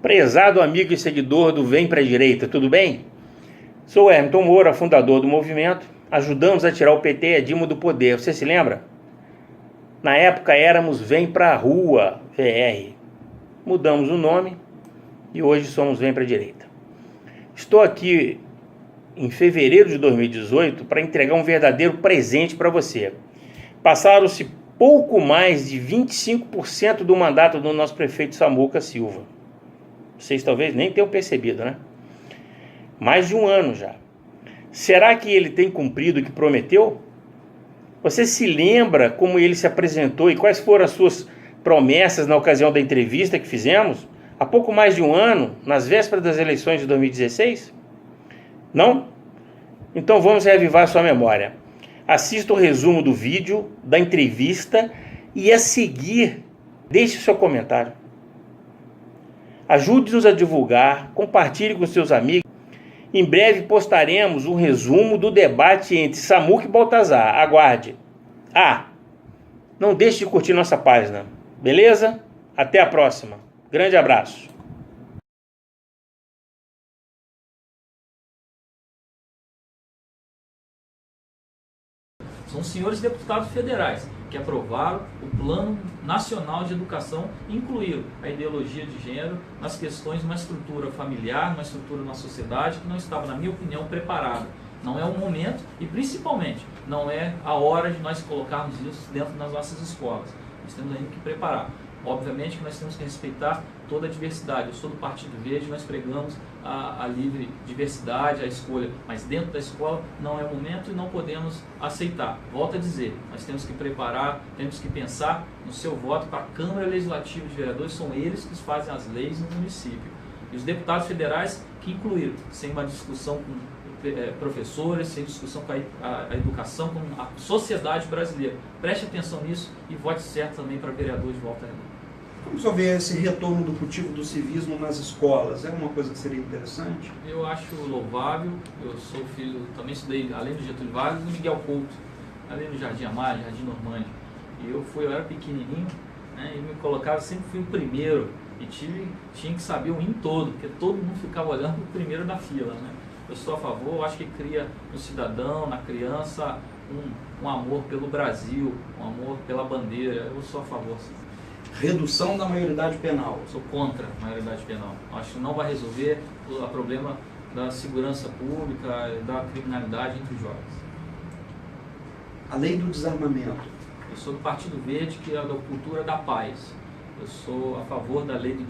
Prezado amigo e seguidor do Vem Pra Direita, tudo bem? Sou Hermton Moura, fundador do movimento. Ajudamos a tirar o PT e a Dilma do poder, você se lembra? Na época éramos Vem Pra Rua, VR. Mudamos o nome e hoje somos Vem Pra Direita. Estou aqui em fevereiro de 2018 para entregar um verdadeiro presente para você. Passaram-se pouco mais de 25% do mandato do nosso prefeito Samuca Silva. Vocês talvez nem tenham percebido, né? Mais de um ano já. Será que ele tem cumprido o que prometeu? Você se lembra como ele se apresentou e quais foram as suas promessas na ocasião da entrevista que fizemos? Há pouco mais de um ano, nas vésperas das eleições de 2016? Não? Então vamos reavivar sua memória. Assista o resumo do vídeo, da entrevista e a seguir, deixe o seu comentário. Ajude-nos a divulgar, compartilhe com seus amigos. Em breve postaremos um resumo do debate entre Samuca e Baltazar. Aguarde. Não deixe de curtir nossa página. Beleza? Até a próxima. Grande abraço. São os senhores deputados federais que aprovaram o Plano Nacional de Educação e incluíram a ideologia de gênero nas questões de uma estrutura familiar, uma estrutura na sociedade que não estava, na minha opinião, preparada. Não é o momento e, principalmente, não é a hora de nós colocarmos isso dentro das nossas escolas. Nós temos ainda que preparar. Obviamente que nós temos que respeitar toda a diversidade. Eu sou do Partido Verde, nós pregamos a livre diversidade, a escolha, mas dentro da escola não é o momento e não podemos aceitar. Volto a dizer, nós temos que preparar, temos que pensar no seu voto para a Câmara Legislativa de Vereadores, são eles que fazem as leis no município. E os deputados federais que incluíram, sem uma discussão com professores, sem discussão com a educação, com a sociedade brasileira. Preste atenção nisso e vote certo também para vereador de Volta Redonda. Como você vê esse retorno do cultivo do civismo nas escolas? É uma coisa que seria interessante? Eu acho louvável. Eu sou filho, também estudei, além do Getúlio Vargas, do Miguel Couto, além do Jardim Amaro, Jardim Normândia. E eu era pequenininho, né, e me colocava, sempre fui o primeiro, e tinha que saber o hino todo, porque todo mundo ficava olhando o primeiro da fila, né? Eu sou a favor, eu acho que cria no cidadão, na criança, um amor pelo Brasil, um amor pela bandeira. Eu sou a favor, sim. Redução da maioridade penal. Eu sou contra a maioridade penal. Acho que não vai resolver o problema da segurança pública e da criminalidade entre os jovens. A lei do desarmamento. Eu sou do Partido Verde, que é da cultura da paz. Eu sou a favor da lei do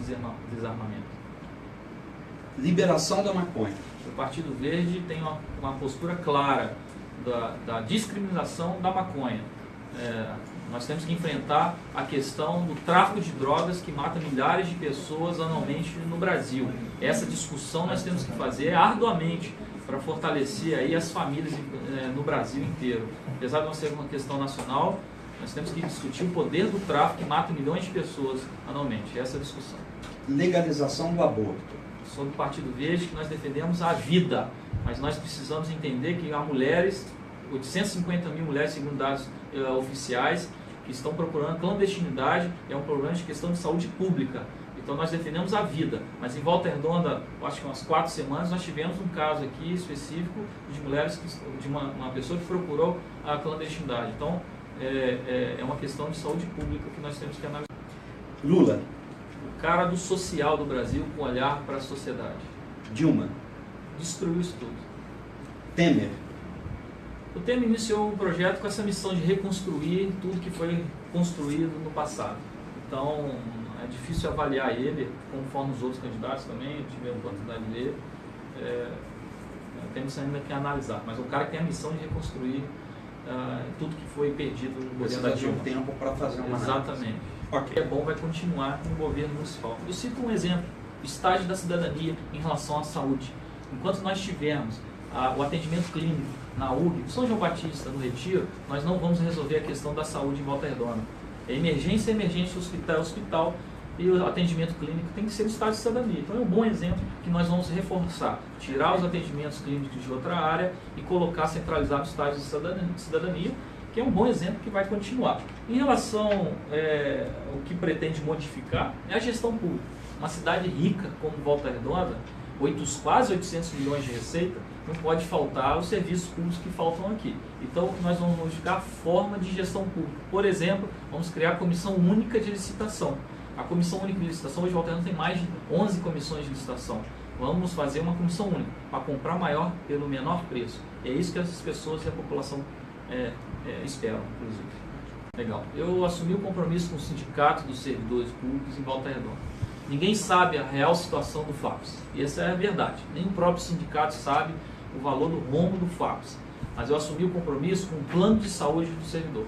desarmamento. Liberação da maconha. O Partido Verde tem uma postura clara da discriminação da maconha. Nós temos que enfrentar a questão do tráfico de drogas que mata milhares de pessoas anualmente no Brasil. Essa discussão nós temos que fazer arduamente para fortalecer aí as famílias no Brasil inteiro. Apesar de não ser uma questão nacional, nós temos que discutir o poder do tráfico que mata milhões de pessoas anualmente. Essa é a discussão. Legalização do aborto. Sou do Partido Verde, que nós defendemos a vida, mas nós precisamos entender que há mulheres, 850 mil mulheres, segundo dados oficiais, que estão procurando clandestinidade, é um problema de questão de saúde pública. Então nós defendemos a vida, mas em Volta Redonda, acho que umas 4 semanas, nós tivemos um caso aqui específico de mulheres, de uma pessoa que procurou a clandestinidade. Então é uma questão de saúde pública que nós temos que analisar. Lula. O cara do social do Brasil com olhar para a sociedade. Dilma. Destruiu isso tudo. Temer. O Temer iniciou um projeto com essa missão de reconstruir tudo que foi construído no passado. Então, é difícil avaliar ele, conforme os outros candidatos também, tive a oportunidade de ler. Temos ainda que analisar. Mas o cara que tem a missão de reconstruir tudo que foi perdido no governo da Dilma. Precisa de um tempo para fazer uma Exatamente. análise. Okay. É bom, vai continuar no governo municipal. Eu cito um exemplo, o estágio da cidadania em relação à saúde. Enquanto nós tivermos o atendimento clínico na UG, São João Batista, no Retiro, nós não vamos resolver a questão da saúde em Volta Redonda. É emergência, hospital, e o atendimento clínico tem que ser o estágio de cidadania. Então é um bom exemplo que nós vamos reforçar, tirar os atendimentos clínicos de outra área e colocar centralizado o estágio de cidadania, que é um bom exemplo que vai continuar. Em relação ao que pretende modificar, é a gestão pública. Uma cidade rica como Volta Redonda, quase 800 milhões de receita, não pode faltar os serviços públicos que faltam aqui. Então, nós vamos modificar a forma de gestão pública. Por exemplo, vamos criar a Comissão Única de Licitação. A Comissão Única de Licitação, hoje, Volta Redonda tem mais de 11 comissões de licitação. Vamos fazer uma comissão única, para comprar maior pelo menor preço. É isso que as pessoas e a população esperam, inclusive. Legal. Eu assumi o compromisso com o Sindicato dos Servidores Públicos em Volta Redonda. Ninguém sabe a real situação do FAPES. E essa é a verdade. Nem o próprio sindicato sabe o valor do rombo do FAPES. Mas eu assumi o compromisso com o plano de saúde do servidor.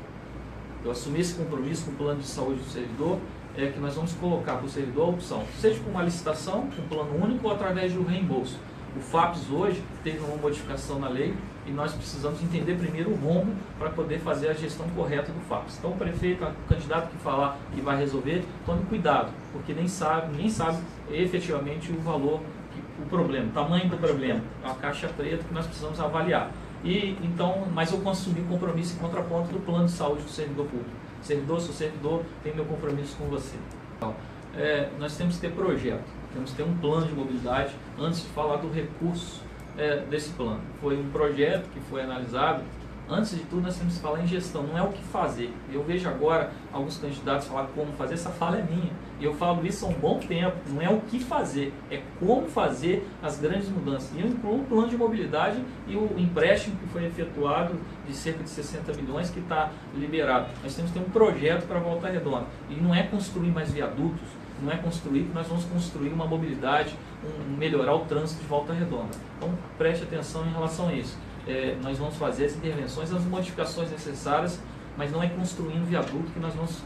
Eu assumi esse compromisso com o plano de saúde do servidor, que nós vamos colocar para o servidor a opção, seja com uma licitação, com um plano único ou através do reembolso. O FAPES hoje teve uma modificação na lei e nós precisamos entender primeiro o rombo para poder fazer a gestão correta do FAPES. Então o prefeito, o candidato que falar que vai resolver, tome cuidado, porque ninguém sabe efetivamente o valor, o problema, o tamanho do problema, a caixa preta que nós precisamos avaliar. Mas eu assumi o compromisso em contraponto do plano de saúde do servidor público. Servidor, sou servidor, tenho meu compromisso com você. Então, nós temos que ter projeto, temos que ter um plano de mobilidade antes de falar do recurso desse plano. Foi um projeto que foi analisado. Antes de tudo, nós temos que falar em gestão, não é o que fazer. Eu vejo agora alguns candidatos falar como fazer, essa fala é minha. E eu falo isso há um bom tempo, não é o que fazer, é como fazer as grandes mudanças. E eu incluo o plano de mobilidade e o empréstimo que foi efetuado de cerca de 60 milhões que está liberado. Nós temos que ter um projeto para Volta Redonda. E não é construir mais viadutos, não é construir que nós vamos construir uma mobilidade, melhorar o trânsito de Volta Redonda. Então preste atenção em relação a isso. Nós vamos fazer as intervenções, as modificações necessárias, mas não é construindo viaduto que nós vamos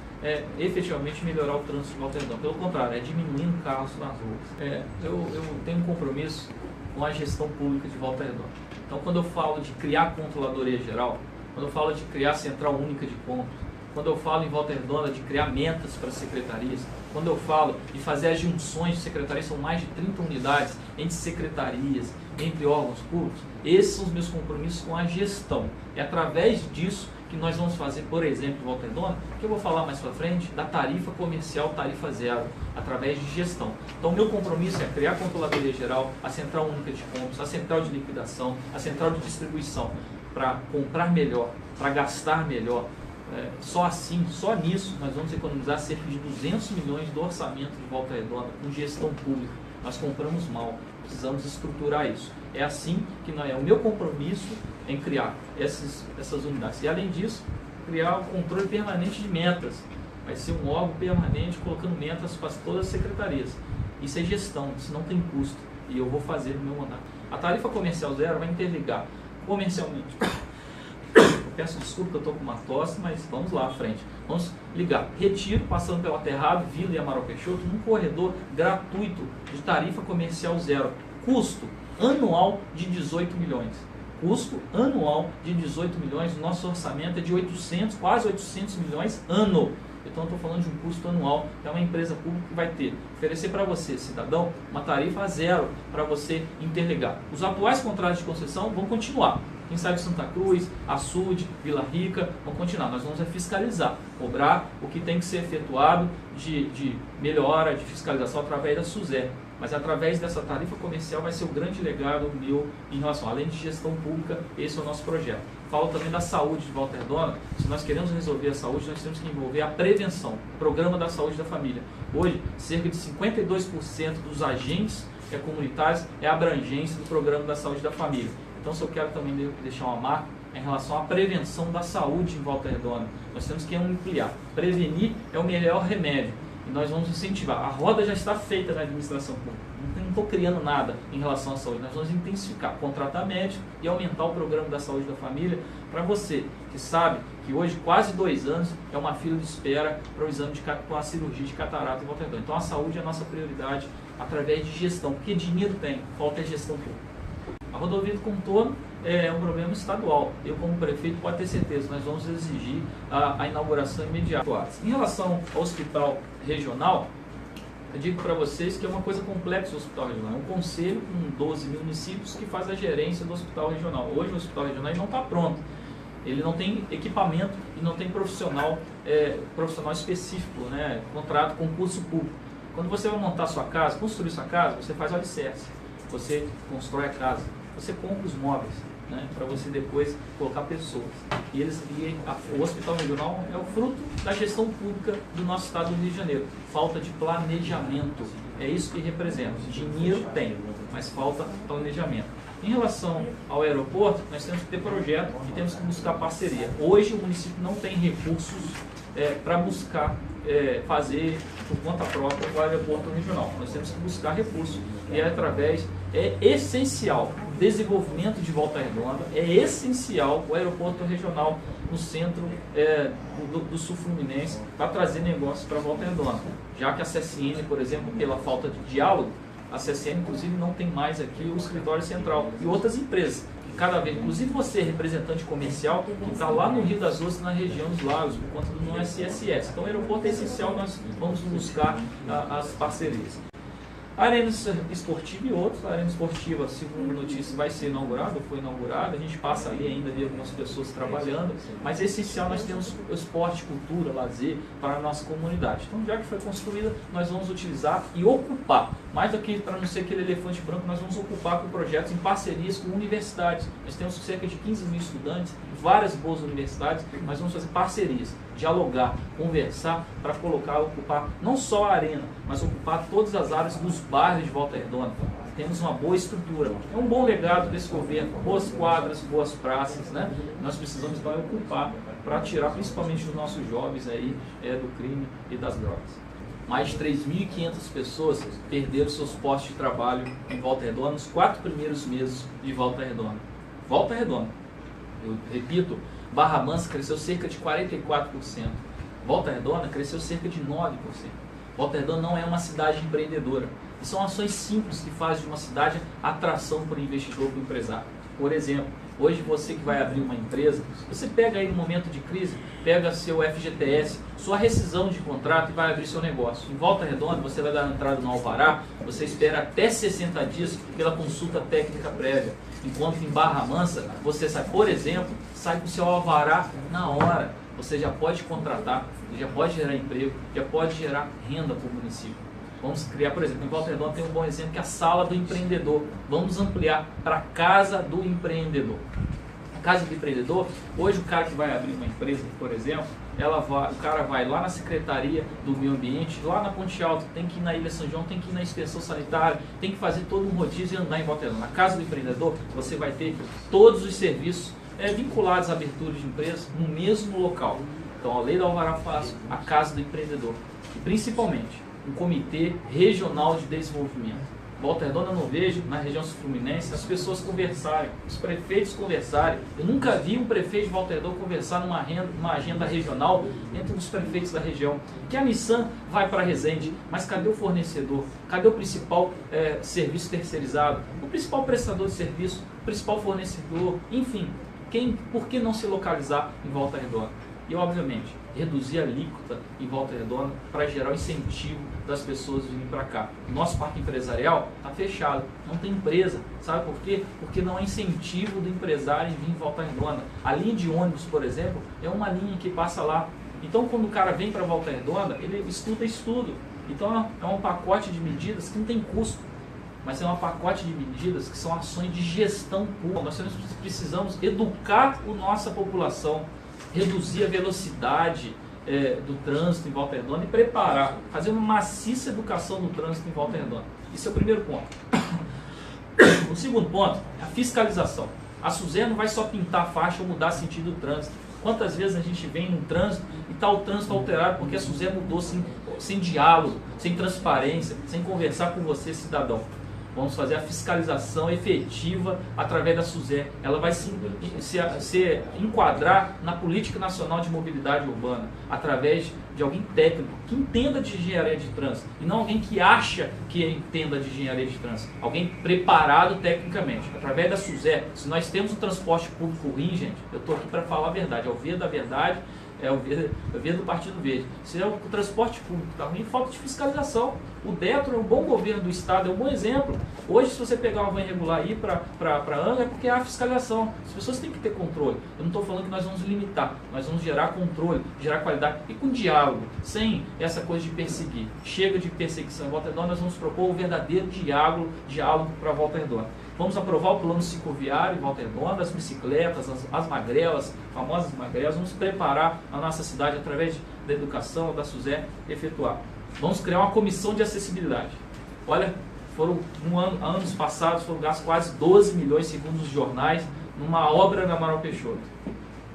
efetivamente melhorar o trânsito de Volta Redonda. Pelo contrário, é diminuindo carros nas ruas. Eu tenho um compromisso com a gestão pública de Volta Redonda. Então, quando eu falo de criar controladoria geral, quando eu falo de criar central única de compras, quando eu falo em Volta Redonda de criar metas para secretarias, quando eu falo de fazer as junções de secretarias, são mais de 30 unidades entre secretarias, entre órgãos públicos, esses são os meus compromissos com a gestão. É através disso que nós vamos fazer, por exemplo, em Volta Redonda, que eu vou falar mais para frente, da tarifa comercial, tarifa zero, através de gestão. Então, o meu compromisso é criar a controladoria geral, a central única de compras, a central de liquidação, a central de distribuição, para comprar melhor, para gastar melhor. Só assim, só nisso, nós vamos economizar cerca de 200 milhões do orçamento de Volta Redonda com gestão pública. Nós compramos mal, precisamos estruturar isso. É assim que o meu compromisso em criar essas unidades. E além disso, criar o controle permanente de metas. Vai ser um órgão permanente colocando metas para todas as secretarias. Isso é gestão, isso não tem custo. E eu vou fazer no meu mandato. A tarifa comercial zero vai interligar comercialmente. Peço desculpa que eu estou com uma tosse, mas vamos lá à frente. Vamos ligar Retiro, passando pelo Aterrado, Vila e Amaral Peixoto, num corredor gratuito de tarifa comercial zero. Custo anual de 18 milhões. Custo anual de 18 milhões. O nosso orçamento é de quase 800 milhões ano. Então eu estou falando de um custo anual, que é uma empresa pública que vai oferecer para você, cidadão, uma tarifa zero para você interligar. Os atuais contratos de concessão vão continuar. Quem sabe Santa Cruz, Açude, Vila Rica, vão continuar. Nós vamos fiscalizar, cobrar o que tem que ser efetuado de melhora, de fiscalização através da SUSE. Mas através dessa tarifa comercial vai ser o grande legado meu em relação, além de gestão pública, esse é o nosso projeto. Falo também da saúde de Volta Redonda. Se nós queremos resolver a saúde, nós temos que envolver a prevenção, o programa da saúde da família. Hoje, cerca de 52% dos agentes comunitários é a abrangência do programa da saúde da família. Então, se eu quero também deixar uma marca em relação à prevenção da saúde em Volta Redonda, nós temos que ampliar. Prevenir é o melhor remédio e nós vamos incentivar. A roda já está feita na administração pública, não estou criando nada em relação à saúde. Nós vamos intensificar, contratar médico e aumentar o programa da saúde da família para você que sabe que hoje quase 2 anos é uma fila de espera para o exame com a cirurgia de catarata em Volta Redonda. Então, a saúde é a nossa prioridade através de gestão, porque dinheiro tem, falta é gestão pública. A rodovia do contorno é um problema estadual. Eu, como prefeito, pode ter certeza, nós vamos exigir a inauguração imediata. Em relação ao hospital regional, eu digo para vocês que é uma coisa complexa o hospital regional. É um conselho com 12 municípios que faz a gerência do hospital regional. Hoje o hospital regional não está pronto. Ele não tem equipamento e não tem profissional específico, contrato, concurso público. Quando você vai montar sua casa, construir sua casa, você faz o alicerce, você constrói a casa, você compra os móveis, né, para você depois colocar pessoas. O Hospital Regional é o fruto da gestão pública do nosso estado do Rio de Janeiro. Falta de planejamento, é isso que representa. Dinheiro tem, mas falta planejamento. Em relação ao aeroporto, nós temos que ter projeto e temos que buscar parceria. Hoje o município não tem recursos para buscar fazer por conta própria o aeroporto regional. Nós temos que buscar recursos e é essencial o desenvolvimento de Volta Redonda, é essencial o aeroporto regional no centro do sul fluminense para trazer negócios para Volta Redonda, já que a CSN, por exemplo, pela falta de diálogo, a CSN inclusive não tem mais aqui o escritório central e outras empresas. Cada vez, inclusive você, representante comercial, que está lá no Rio das Ostras, na região dos lagos, por conta do não SSS. Então o aeroporto é essencial, nós vamos buscar as parcerias. A Arena Esportiva e outros. A Arena Esportiva, segundo notícia, vai ser inaugurada, ou foi inaugurada. A gente passa ali ainda, vê algumas pessoas trabalhando, mas é essencial nós temos o esporte, cultura, lazer para a nossa comunidade. Então, já que foi construída, nós vamos utilizar e ocupar. Mais do que para não ser aquele elefante branco, nós vamos ocupar com projetos em parcerias com universidades. Nós temos cerca de 15 mil estudantes, várias boas universidades, mas vamos fazer parcerias, dialogar, conversar para ocupar não só a arena, mas ocupar todas as áreas dos bairros de Volta Redonda. Temos uma boa estrutura, é um bom legado desse governo, boas quadras, boas praças, né? Nós precisamos então ocupar para tirar principalmente os nossos jovens aí do crime e das drogas. Mais de 3.500 pessoas perderam seus postos de trabalho em Volta Redonda nos 4 primeiros meses de Volta Redonda. Volta Redonda, eu repito, Barra Mansa cresceu cerca de 44%. Volta Redonda cresceu cerca de 9%. Volta Redonda não é uma cidade empreendedora. E são ações simples que fazem de uma cidade atração para o investidor, para o empresário. Por exemplo, hoje você que vai abrir uma empresa, você pega aí no momento de crise, pega seu FGTS, sua rescisão de contrato e vai abrir seu negócio. Em Volta Redonda, você vai dar entrada no alvará, você espera até 60 dias pela consulta técnica prévia. Enquanto em Barra Mansa, você sai, por exemplo, sai com o seu alvará na hora. Você já pode contratar, já pode gerar emprego, já pode gerar renda para o município. Vamos criar, por exemplo, em Volta Redonda tem um bom exemplo que é a Sala do Empreendedor. Vamos ampliar para a Casa do Empreendedor. A Casa do Empreendedor, hoje o cara que vai abrir uma empresa, por exemplo, o cara vai lá na Secretaria do Meio Ambiente, lá na Ponte Alta, tem que ir na Ilha São João, tem que ir na Inspeção Sanitária, tem que fazer todo um rodízio e andar em Volta Redonda. Na Casa do Empreendedor, você vai ter todos os serviços vinculados à abertura de empresas no mesmo local. Então, a Lei do Alvará Fácil, a Casa do Empreendedor e, principalmente, um Comitê Regional de Desenvolvimento. Volta Redonda, eu não vejo, na região sul-fluminense, as pessoas conversarem, os prefeitos conversarem. Eu nunca vi um prefeito de Volta Redonda conversar numa agenda regional entre os prefeitos da região. Que a Nissan vai para Resende, mas cadê o fornecedor? Cadê o principal serviço terceirizado? O principal prestador de serviço, o principal fornecedor, enfim. Por que não se localizar em Volta Redonda? E, obviamente, reduzir a alíquota em Volta Redonda para gerar o incentivo das pessoas virem para cá. O nosso parque empresarial está fechado, não tem empresa. Sabe por quê? Porque não há incentivo do empresário em vir em Volta Redonda. A linha de ônibus, por exemplo, é uma linha que passa lá. Então, quando o cara vem para Volta Redonda, ele estuda. Então, é um pacote de medidas que não tem custo, mas é um pacote de medidas que são ações de gestão pública. Nós precisamos educar a nossa população, reduzir a velocidade do trânsito em Volta Redonda e preparar, fazer uma maciça educação do trânsito em Volta Redonda. Esse é o primeiro ponto. O segundo ponto é a fiscalização. A Suzano não vai só pintar a faixa ou mudar sentido do trânsito. Quantas vezes a gente vem num trânsito e está o trânsito alterado porque a Suzano mudou sem diálogo, sem transparência, sem conversar com você, cidadão. Vamos fazer a fiscalização efetiva através da SUSE. Ela vai se enquadrar na Política Nacional de Mobilidade Urbana, através de alguém técnico, que entenda de engenharia de trânsito, e não alguém que acha que entenda de engenharia de trânsito. Alguém preparado tecnicamente. Através da SUSE, se nós temos um transporte público ruim, gente, eu estou aqui para falar a verdade, ao ver da verdade, É o verde do Partido Verde. Se é o transporte público, está ruim, falta de fiscalização. O Detro é um bom governo do Estado, é um bom exemplo. Hoje, se você pegar uma van irregular e ir para Angra, é porque há fiscalização. As pessoas têm que ter controle. Eu não estou falando que nós vamos limitar, nós vamos gerar controle, gerar qualidade e com diálogo, sem essa coisa de perseguir. Chega de perseguição. Em Volta Redonda, nós vamos propor o verdadeiro diálogo para Volta Redonda. Vamos aprovar o plano cicloviário em Volta Redonda, as bicicletas, as magrelas, famosas magrelas. Vamos preparar a nossa cidade através da educação, da SUSE, efetuar. Vamos criar uma comissão de acessibilidade. Olha, anos passados foram gastos quase 12 milhões, segundo os jornais, numa obra na Amaral Peixoto.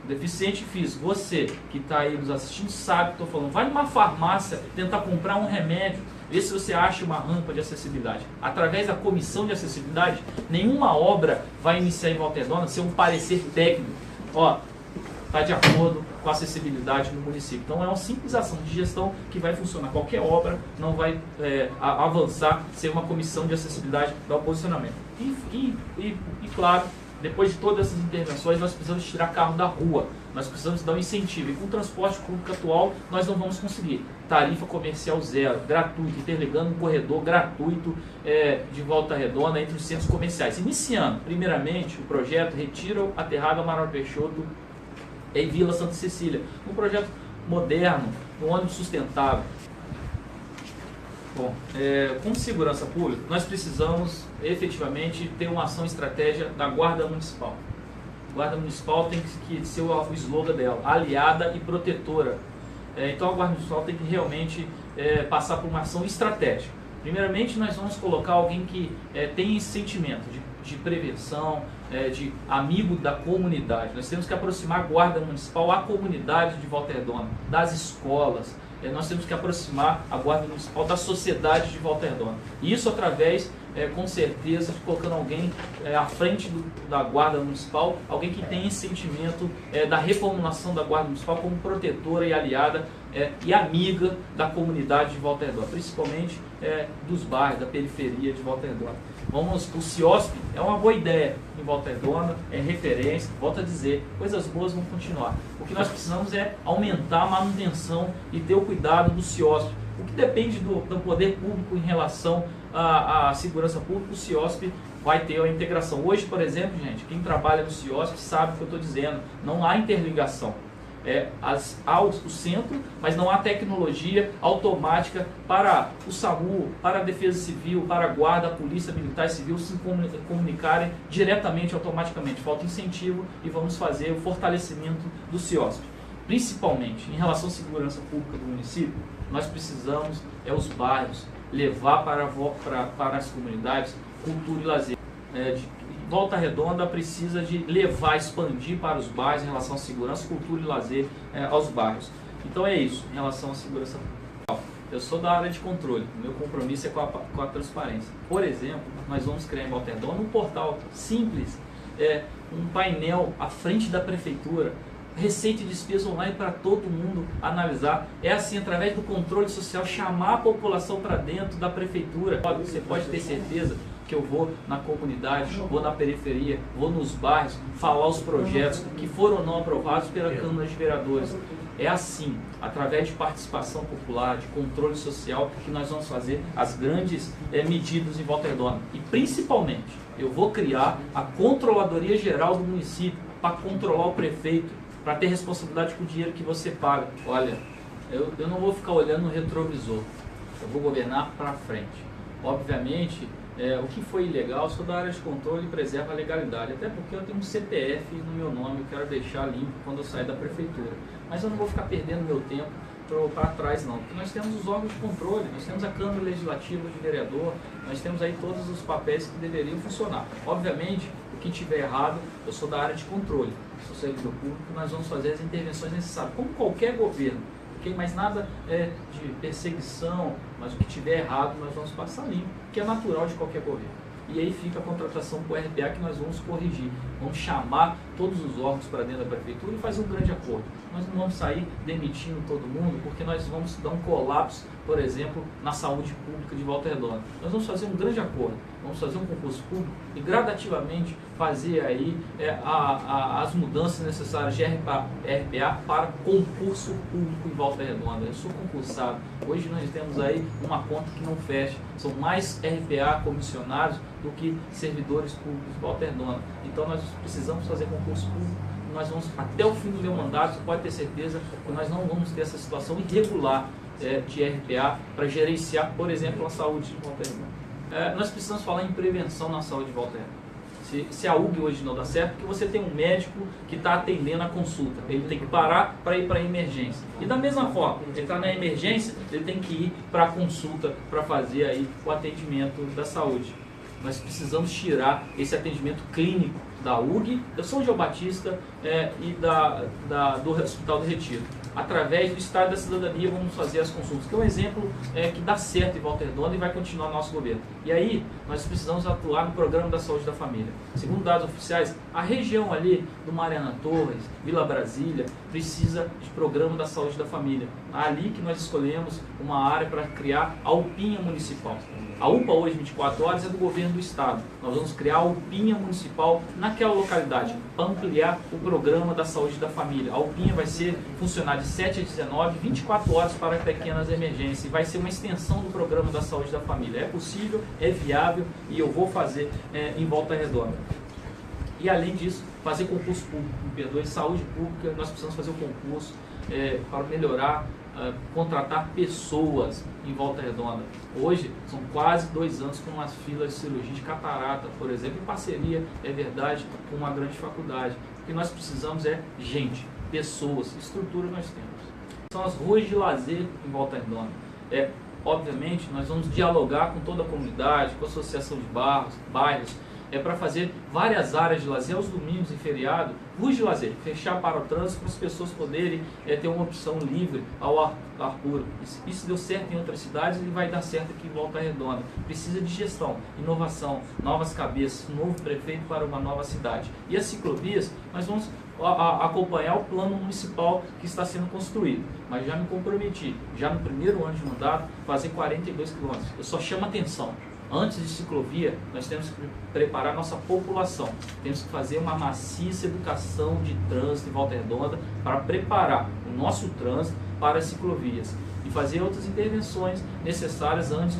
Deficiente físico, você que está aí nos assistindo sabe o que estou falando. Vai numa farmácia tentar comprar um remédio, vê se você acha uma rampa de acessibilidade. Através da comissão de acessibilidade, nenhuma obra vai iniciar em Volta Redonda sem um parecer técnico. Ó, está de acordo com a acessibilidade no município. Então é uma simples ação de gestão que vai funcionar. Qualquer obra não vai avançar sem uma comissão de acessibilidade dar o posicionamento. E claro, depois de todas essas intervenções, nós precisamos tirar carro da rua, nós precisamos dar um incentivo. E com o transporte público atual, nós não vamos conseguir. Tarifa comercial zero, gratuito, interligando um corredor gratuito de Volta Redonda entre os centros comerciais. Iniciando, primeiramente, o projeto Retiro Aterrado Amaral Peixoto em Vila Santa Cecília. Um projeto moderno, um ônibus sustentável. Bom, com segurança pública, nós precisamos efetivamente ter uma ação estratégia da Guarda Municipal. A Guarda Municipal tem que ser o slogan dela, aliada e protetora. Então a Guarda Municipal tem que realmente passar por uma ação estratégica. Primeiramente, nós vamos colocar alguém que tem esse sentimento de prevenção, de amigo da comunidade. Nós temos que aproximar a Guarda Municipal à comunidade de Volta Redonda, das escolas. Nós temos que aproximar a Guarda Municipal da sociedade de Volta Redonda. E isso através, com certeza, de colocando alguém à frente da Guarda Municipal, alguém que tem esse sentimento da reformulação da Guarda Municipal como protetora e aliada e amiga da comunidade de Volta Redonda, principalmente dos bairros, da periferia de Volta Redonda. O CIOSP é uma boa ideia em Volta Redonda, é referência, volto a dizer, coisas boas vão continuar. O que nós precisamos é aumentar a manutenção e ter o cuidado do CIOSP. O que depende do poder público em relação à segurança pública, o CIOSP vai ter a integração. Hoje, por exemplo, gente, quem trabalha no CIOSP sabe o que eu estou dizendo, não há interligação. Há o centro, mas não há tecnologia automática para o SAMU, para a Defesa Civil, para a Guarda, a Polícia Militar e Civil se comunicarem diretamente, automaticamente. Falta incentivo e vamos fazer o fortalecimento do CIOSP. Principalmente em relação à segurança pública do município, nós precisamos os bairros levar para as comunidades cultura e lazer. Volta Redonda precisa de levar, expandir para os bairros em relação à segurança, cultura e lazer aos bairros. Então é isso, em relação à segurança pública. Eu sou da área de controle, o meu compromisso é com a transparência. Por exemplo, nós vamos criar em Volta Redonda um portal simples, um painel à frente da prefeitura, receita e despesa online para todo mundo analisar. É assim, através do controle social, chamar a população para dentro da prefeitura. Você pode ter certeza que eu vou na comunidade, vou na periferia, vou nos bairros, falar os projetos que foram ou não aprovados pela Câmara de Vereadores. É assim, através de participação popular, de controle social, que nós vamos fazer as grandes medidas em Volta Redonda. E principalmente, eu vou criar a Controladoria Geral do município para controlar o prefeito, para ter responsabilidade com o dinheiro que você paga. Olha, eu não vou ficar olhando no retrovisor, eu vou governar para frente. Obviamente, o que foi ilegal, eu sou da área de controle e preservo a legalidade, até porque eu tenho um CPF no meu nome, eu quero deixar limpo quando eu sair da prefeitura. Mas eu não vou ficar perdendo meu tempo para trás não, porque nós temos os órgãos de controle, nós temos a Câmara Legislativa de Vereador, nós temos aí todos os papéis que deveriam funcionar. Obviamente, o que tiver errado, eu sou da área de controle, sou servidor público, nós vamos fazer as intervenções necessárias, como qualquer governo. Mas nada de perseguição, mas o que tiver errado nós vamos passar limpo, que é natural de qualquer governo. E aí fica a contratação com o RPA que nós vamos corrigir, vamos chamar todos os órgãos para dentro da prefeitura e fazer um grande acordo. Nós não vamos sair demitindo todo mundo, porque nós vamos dar um colapso, por exemplo, na saúde pública de Volta Redonda. Nós vamos fazer um grande acordo, vamos fazer um concurso público e gradativamente fazer aí as mudanças necessárias de RPA para concurso público em Volta Redonda. Eu sou concursado, hoje nós temos aí uma conta que não fecha, são mais RPA comissionários do que servidores públicos de Volta Redonda. Então nós precisamos fazer concurso público. Nós vamos, até o fim do meu mandato, você pode ter certeza que nós não vamos ter essa situação irregular de RPA para gerenciar, por exemplo, a saúde de Volta Redonda. Nós precisamos falar em prevenção na saúde de Volta Redonda. Se a UG hoje não dá certo, porque você tem um médico que está atendendo a consulta, ele tem que parar para ir para a emergência. E da mesma forma, ele está na emergência, ele tem que ir para a consulta para fazer aí o atendimento da saúde. Nós precisamos tirar esse atendimento clínico da UG, da São João Batista e do Hospital do Retiro. Através do Estado da Cidadania vamos fazer as consultas, que é um exemplo que dá certo em Volta Redonda e vai continuar no nosso governo. E aí nós precisamos atuar no Programa da Saúde da Família. Segundo dados oficiais, a região ali do Mariana Torres, Vila Brasília, precisa de Programa da Saúde da Família. Ali que nós escolhemos uma área para criar a UPinha Municipal. A UPA hoje 24 horas é do governo do estado. Nós vamos criar a UPinha Municipal naquela localidade para ampliar o Programa da Saúde da Família. A UPinha vai funcionar de 7 a 19, 24 horas para pequenas emergências. E vai ser uma extensão do Programa da Saúde da Família. É possível, é viável e eu vou fazer em Volta Redonda. E além disso, fazer concurso público, me perdoe, saúde pública, nós precisamos fazer o concurso para melhorar, contratar pessoas em Volta Redonda. Hoje, são quase 2 anos com umas filas de cirurgia de catarata, por exemplo, em parceria, é verdade, com uma grande faculdade. O que nós precisamos é gente, pessoas, estrutura nós temos. São as ruas de lazer em Volta Redonda. Obviamente, nós vamos dialogar com toda a comunidade, com a associação de bairros, para fazer várias áreas de lazer aos domingos e feriado, ruas de lazer, fechar para o trânsito para as pessoas poderem ter uma opção livre ao ar puro. Isso deu certo em outras cidades e vai dar certo aqui em Volta Redonda. Precisa de gestão, inovação, novas cabeças, um novo prefeito para uma nova cidade. E as ciclovias, nós vamos acompanhar o plano municipal que está sendo construído. Mas já me comprometi, já no primeiro ano de mandato, fazer 42 quilômetros. Eu só chamo atenção. Antes de ciclovia, nós temos que preparar nossa população. Temos que fazer uma maciça educação de trânsito em Volta Redonda para preparar o nosso trânsito para as ciclovias e fazer outras intervenções necessárias antes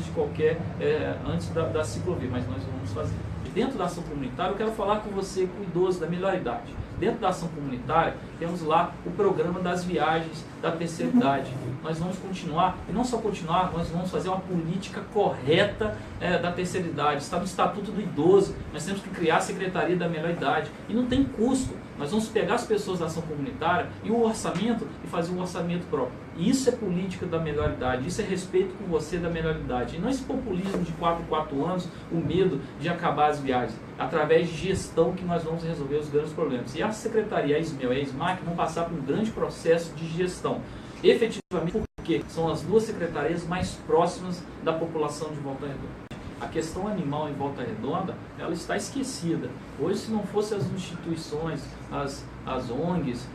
da ciclovia. Mas nós vamos fazer. E dentro da ação comunitária, eu quero falar com você, com o idoso da melhor idade. Dentro da ação comunitária, temos lá o programa das viagens da terceira idade. Nós vamos continuar, e não só continuar, nós vamos fazer uma política correta da terceira idade. Está no Estatuto do Idoso, nós temos que criar a Secretaria da Melhor Idade. E não tem custo. Nós vamos pegar as pessoas da ação comunitária e o orçamento e fazer um orçamento próprio. E isso é política da melhor idade, isso é respeito com você da melhor idade. E não esse populismo de 4 em 4 anos, o medo de acabar as viagens. Através de gestão que nós vamos resolver os grandes problemas. E a Secretaria, a ISMEL e a ISMAC vão passar por um grande processo de gestão. Efetivamente, porque são as duas secretarias mais próximas da população de Volta Redonda. A questão animal em Volta Redonda, ela está esquecida. Hoje, se não fossem as instituições, as ONGs,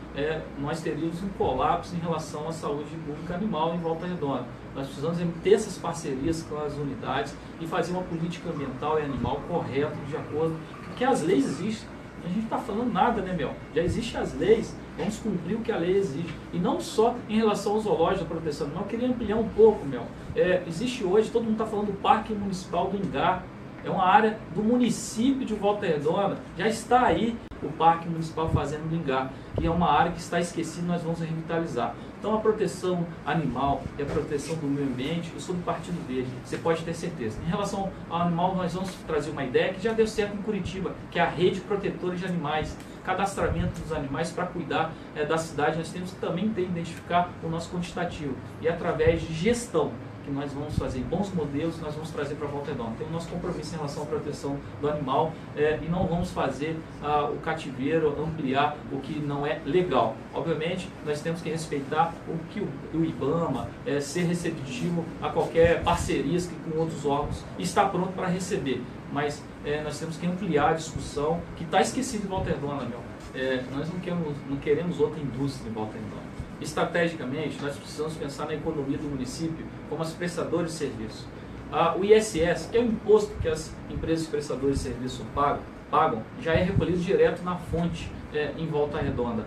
nós teríamos um colapso em relação à saúde pública animal em Volta Redonda. Nós precisamos ter essas parcerias com as unidades e fazer uma política ambiental e animal correta, de acordo, porque as leis existem. A gente não está falando nada, né, Mel? Já existem as leis, vamos cumprir o que a lei exige. E não só em relação aos zoológicos da proteção animal, eu queria ampliar um pouco, Mel. Existe hoje, todo mundo está falando do Parque Municipal do Ingá. É uma área do município de Volta Redonda. Já está aí o Parque Municipal Fazenda do Ingá, que é uma área que está esquecida e nós vamos revitalizar. Então a proteção animal e a proteção do meio ambiente, eu sou do Partido Verde, você pode ter certeza. Em relação ao animal, nós vamos trazer uma ideia que já deu certo em Curitiba, que é a Rede Protetora de Animais. Cadastramento dos animais para cuidar da cidade, nós temos que também identificar o nosso quantitativo. E através de gestão, que nós vamos fazer bons modelos, nós vamos trazer para Volta Redonda. Tem o nosso compromisso em relação à proteção do animal e não vamos fazer o cativeiro, ampliar o que não é legal. Obviamente, nós temos que respeitar o que o IBAMA, ser receptivo a qualquer parceria com outros órgãos e está pronto para receber. Mas nós temos que ampliar a discussão que está esquecida em Volta Redonda, nós não queremos outra indústria em Volta Redonda. Estrategicamente, nós precisamos pensar na economia do município como as prestadoras de serviço. O ISS, que é o imposto que as empresas prestadoras de serviço pagam, já é recolhido direto na fonte em Volta Redonda.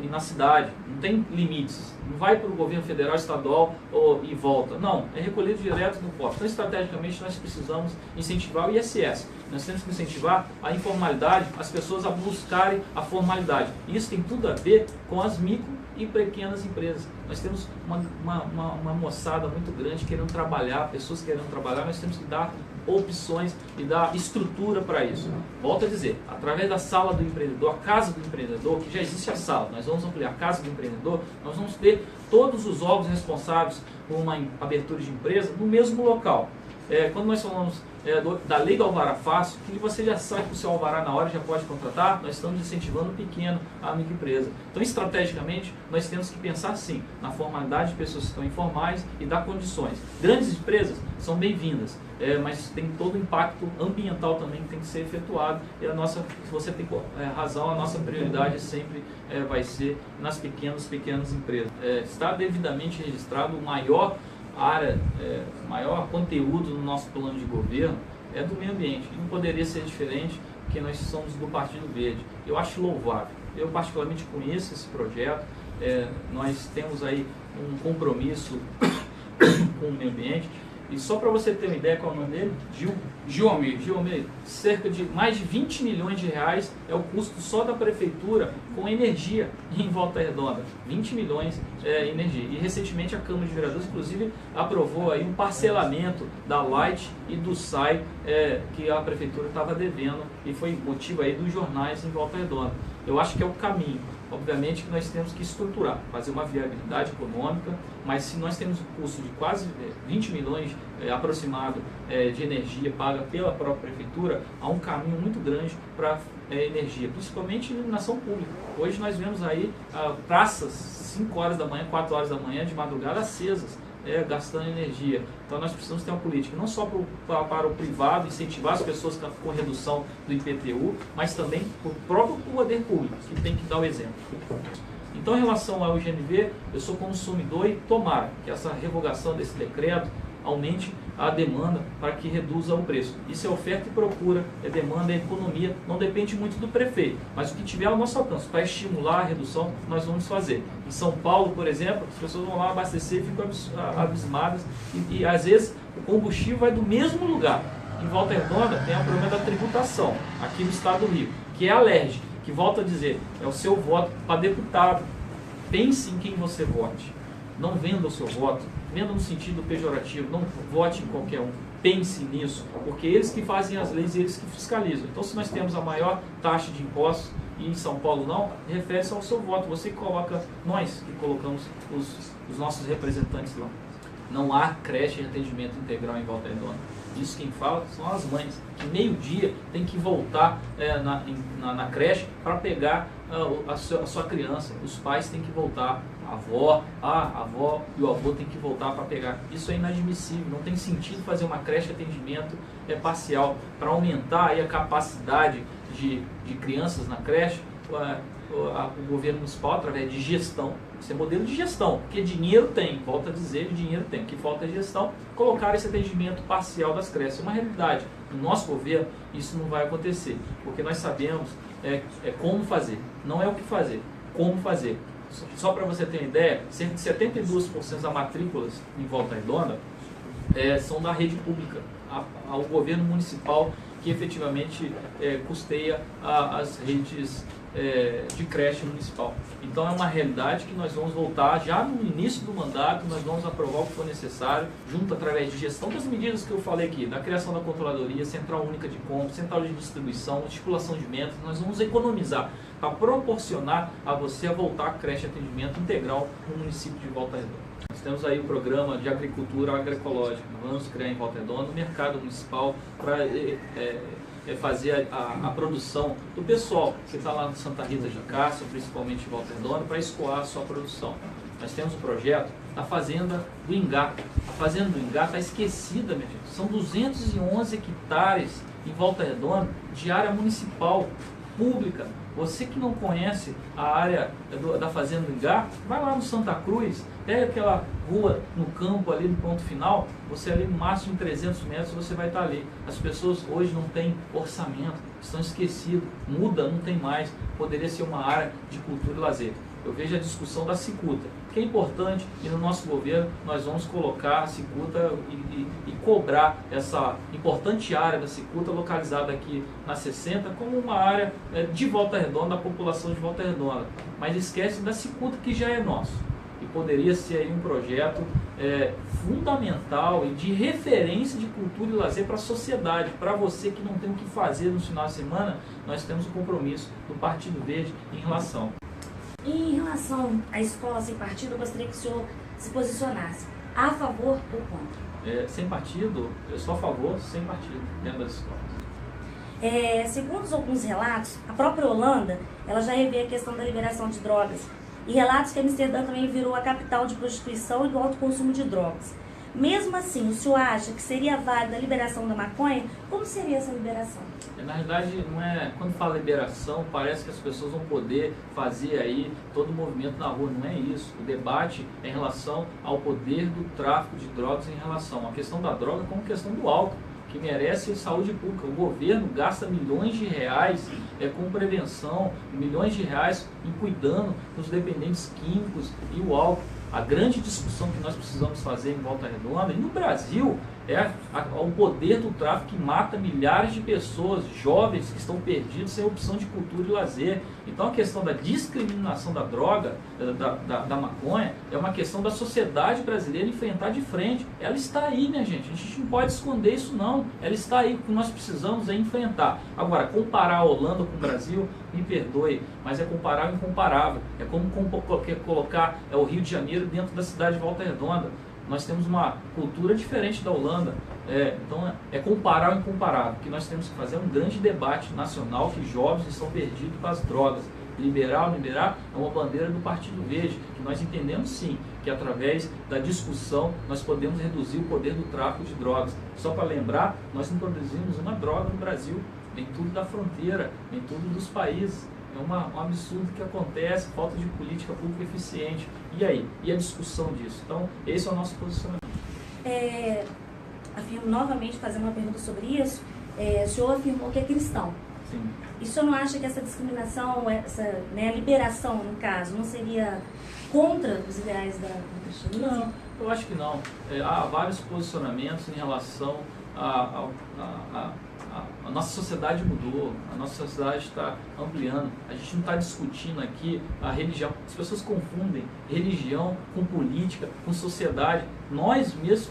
Na cidade, não tem limites, não vai para o governo federal, estadual e volta, não, é recolhido direto no cofre. Então, estrategicamente, nós precisamos incentivar o ISS, nós temos que incentivar a informalidade, as pessoas a buscarem a formalidade. Isso tem tudo a ver com as micro e pequenas empresas. Nós temos uma moçada muito grande querendo trabalhar, pessoas querendo trabalhar, nós temos que dar opções e dar estrutura para isso. Volto a dizer, através da sala do empreendedor, a casa do empreendedor, que já existe a sala, nós vamos ampliar a casa do empreendedor, nós vamos ter todos os órgãos responsáveis por uma abertura de empresa no mesmo local. Quando nós falamos da lei do alvará fácil, que você já sai com o seu alvará na hora e já pode contratar, nós estamos incentivando o pequeno, a microempresa. Então, estrategicamente, nós temos que pensar sim na formalidade de pessoas que estão informais e dar condições. Grandes empresas são bem-vindas, mas tem todo o impacto ambiental também que tem que ser efetuado. E se você tem razão, a nossa prioridade sempre vai ser nas pequenas empresas. Está devidamente registrado o maior maior conteúdo no nosso plano de governo é do meio ambiente. E não poderia ser diferente, porque nós somos do Partido Verde. Eu acho louvável. Eu particularmente conheço esse projeto. Nós temos aí um compromisso com o meio ambiente. E só para você ter uma ideia, qual é o nome dele? Gil Almeida. Cerca de mais de 20 milhões de reais é o custo só da prefeitura com energia em Volta Redonda. 20 milhões em energia. E recentemente a Câmara de Vereadores, inclusive, aprovou aí um parcelamento da Light e do SAI que a prefeitura estava devendo e foi motivo aí dos jornais em Volta Redonda. Eu acho que é o caminho. Obviamente que nós temos que estruturar, fazer uma viabilidade econômica, mas se nós temos um custo de quase 20 milhões aproximado de energia paga pela própria prefeitura, há um caminho muito grande para energia, principalmente iluminação pública. Hoje nós vemos aí praças 5 horas da manhã, 4 horas da manhã, de madrugada acesas, gastando energia. Então nós precisamos ter uma política não só para o privado, incentivar as pessoas com redução do IPTU, mas também para o próprio poder público, que tem que dar o exemplo. Então, em relação ao IGNV, eu sou consumidor e tomara que essa revogação desse decreto aumente a demanda para que reduza o preço. Isso é oferta e procura, é demanda, é economia, não depende muito do prefeito, mas o que tiver ao nosso alcance para estimular a redução, nós vamos fazer. Em São Paulo, por exemplo, as pessoas vão lá abastecer e ficam abismadas e às vezes o combustível vai do mesmo lugar. Em Volta Redonda tem o problema da tributação, aqui no estado do Rio, que é alérgico, que volta a dizer, é o seu voto para deputado. Pense em quem você vote. Não venda o seu voto, venda no sentido pejorativo, não vote em qualquer um. Pense nisso, porque eles que fazem as leis e eles que fiscalizam. Então, se nós temos a maior taxa de impostos, e em São Paulo não, refere-se ao seu voto. Você coloca, nós que colocamos os nossos representantes lá. Não há creche e atendimento integral em Volta Redonda. Isso quem fala são as mães, que meio-dia tem que voltar na creche para pegar a sua criança. Os pais têm que voltar, a avó e o avô têm que voltar para pegar. Isso é inadmissível, não tem sentido fazer uma creche de atendimento parcial. Para aumentar aí a capacidade de crianças na creche, o governo municipal, através de gestão, isso é modelo de gestão, porque dinheiro tem, volto a dizer, dinheiro tem, o que falta é gestão, colocar esse atendimento parcial das creches. É uma realidade. No nosso governo, isso não vai acontecer, porque nós sabemos como fazer, não é o que fazer, como fazer. Só para você ter uma ideia, cerca de 72% das matrículas em Volta Redonda são da rede pública, ao governo municipal que efetivamente custeia as redes de creche municipal. Então é uma realidade que nós vamos voltar já no início do mandato, nós vamos aprovar o que for necessário, junto através de gestão das medidas que eu falei aqui, da criação da controladoria, central única de compra, central de distribuição, estipulação de metas, nós vamos economizar para proporcionar a você a voltar à creche de atendimento integral no município de Volta Redonda. Nós temos aí o programa de agricultura agroecológica. Vamos criar em Volta Redonda um mercado municipal para fazer a produção do pessoal que está lá no Santa Rita de Cássia, principalmente em Volta Redonda, para escoar a sua produção. Nós temos um projeto da Fazenda do Ingá. A Fazenda do Ingá está esquecida, minha gente. São 211 hectares em Volta Redonda de área municipal, pública. Você que não conhece a área da Fazenda do Ingá, vai lá no Santa Cruz, pega aquela rua no campo ali no ponto final, você ali no máximo em 300 metros você vai estar ali. As pessoas hoje não têm orçamento, estão esquecidas, muda, não tem mais. Poderia ser uma área de cultura e lazer. Eu vejo a discussão da cicuta, que é importante, e no nosso governo nós vamos colocar a cicuta e cobrar essa importante área da cicuta localizada aqui na 60 como uma área de Volta Redonda, da população de Volta Redonda. Mas esquece da cicuta, que já é nosso. E poderia ser aí um projeto fundamental e de referência de cultura e lazer para a sociedade. Para você que não tem o que fazer no final de semana, nós temos um compromisso do Partido Verde em relação. Em relação à escola sem partido, eu gostaria que o senhor se posicionasse a favor ou contra. Sem partido, eu sou a favor, sem partido, dentro das escolas. Segundo alguns relatos, a própria Holanda, ela já revê a questão da liberação de drogas. E relatos que Amsterdã também virou a capital de prostituição e do alto consumo de drogas. Mesmo assim, o senhor acha que seria válida a liberação da maconha? Como seria essa liberação? Na realidade, não é, quando fala liberação, parece que as pessoas vão poder fazer aí todo o movimento na rua. Não é isso. O debate é em relação ao poder do tráfico de drogas, em relação à questão da droga como questão do álcool, que merece saúde pública. O governo gasta milhões de reais com prevenção, milhões de reais em cuidando dos dependentes químicos e o álcool. A grande discussão que nós precisamos fazer em Volta Redonda e no Brasil é o poder do tráfico que mata milhares de pessoas, jovens que estão perdidos sem opção de cultura e lazer. Então a questão da discriminação da droga, da maconha, é uma questão da sociedade brasileira enfrentar de frente. Ela está aí, minha gente. A gente não pode esconder isso não. Ela está aí. O que nós precisamos é enfrentar. Agora, comparar a Holanda com o Brasil, me perdoe, mas é comparar o incomparável. É como colocar o Rio de Janeiro dentro da cidade de Volta Redonda. Nós temos uma cultura diferente da Holanda, então é comparar o incomparável. O que nós temos que fazer é um grande debate nacional, que jovens estão perdidos com as drogas. Liberar ou liberar é uma bandeira do Partido Verde, que nós entendemos sim, que através da discussão nós podemos reduzir o poder do tráfico de drogas. Só para lembrar, nós não produzimos uma droga no Brasil, vem tudo da fronteira, vem tudo dos países. É um absurdo que acontece, falta de política pública eficiente. E aí? E a discussão disso? Então, esse é o nosso posicionamento. Afirmo novamente, fazendo uma pergunta sobre isso, o senhor afirmou que é cristão. Sim. E o senhor não acha que essa discriminação, essa liberação, no caso, não seria contra os ideais do cristianismo? Não, eu acho que não. Há vários posicionamentos em relação a nossa sociedade mudou, a nossa sociedade está ampliando. A gente não está discutindo aqui a religião. As pessoas confundem religião com política, com sociedade. Nós mesmos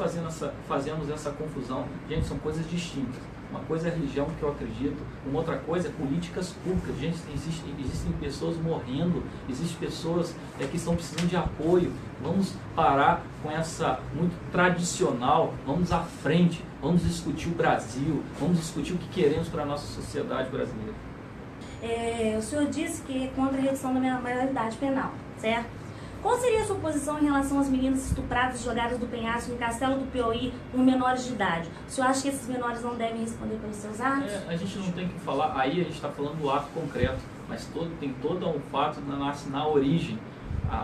fazemos essa confusão. Gente, são coisas distintas. Uma coisa é a religião, que eu acredito, uma outra coisa é políticas públicas. Gente, existem pessoas morrendo, existem pessoas que estão precisando de apoio. Vamos parar com essa muito tradicional, vamos à frente, vamos discutir o Brasil, vamos discutir o que queremos para a nossa sociedade brasileira. O senhor disse que é contra a redução da maioridade penal, certo? Qual seria a sua posição em relação às meninas estupradas e jogadas do penhasco no Castelo do Piauí por menores de idade? O senhor acha que esses menores não devem responder pelos seus atos? A gente não tem que falar, aí a gente está falando do ato concreto, mas tem todo um fato na origem.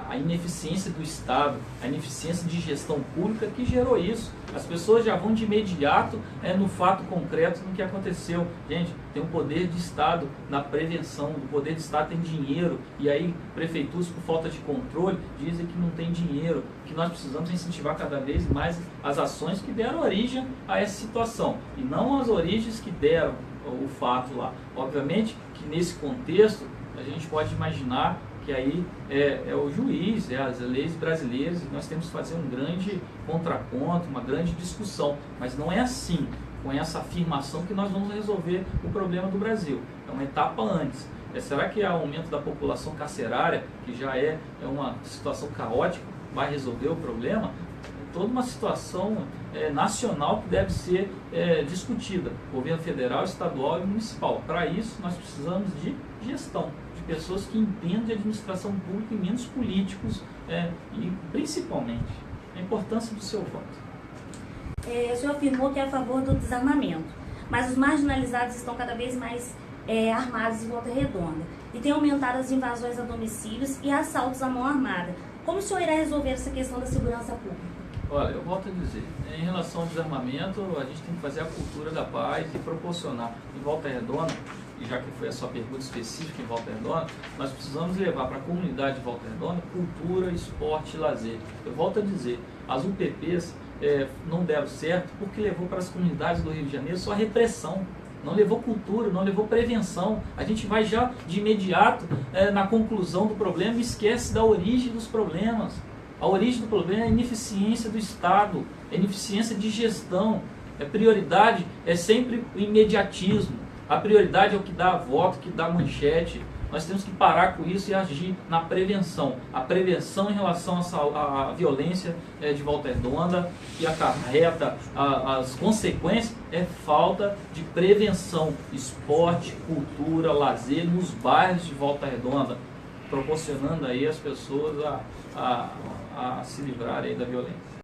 A ineficiência do Estado, a ineficiência de gestão pública que gerou isso. As pessoas já vão de imediato no fato concreto no que aconteceu. Gente, tem um poder de Estado na prevenção, o poder de Estado tem dinheiro, e aí prefeituras, por falta de controle, dizem que não tem dinheiro. O que nós precisamos é incentivar cada vez mais as ações que deram origem a essa situação, e não as origens que deram o fato lá. Obviamente que nesse contexto a gente pode imaginar que aí é o juiz, as leis brasileiras, e nós temos que fazer um grande contraponto, uma grande discussão. Mas não é assim, com essa afirmação, que nós vamos resolver o problema do Brasil. É uma etapa antes. Será que há aumento da população carcerária, que já é uma situação caótica? vai resolver o problema, toda uma situação nacional que deve ser discutida, governo federal, estadual e municipal. Para isso, nós precisamos de gestão, de pessoas que entendam de administração pública e menos políticos, e principalmente a importância do seu voto. O senhor afirmou que é a favor do desarmamento, mas os marginalizados estão cada vez mais armados em Volta Redonda e tem aumentado as invasões a domicílios e assaltos à mão armada. Como o senhor irá resolver essa questão da segurança pública? Olha, eu volto a dizer, em relação ao desarmamento, a gente tem que fazer a cultura da paz e proporcionar em Volta Redonda, e já que foi a sua pergunta específica em Volta Redonda, nós precisamos levar para a comunidade de Volta Redonda cultura, esporte e lazer. Eu volto a dizer, as UPPs não deram certo porque levou para as comunidades do Rio de Janeiro só repressão. Não levou cultura, não levou prevenção. A gente vai já de imediato na conclusão do problema e esquece da origem dos problemas. A origem do problema é a ineficiência do Estado, a ineficiência de gestão. A prioridade é sempre o imediatismo. A prioridade é o que dá voto, que dá manchete. Nós temos que parar com isso e agir na prevenção. A prevenção em relação à violência de Volta Redonda e acarreta as consequências é falta de prevenção, esporte, cultura, lazer nos bairros de Volta Redonda, proporcionando aí as pessoas a se livrarem da violência.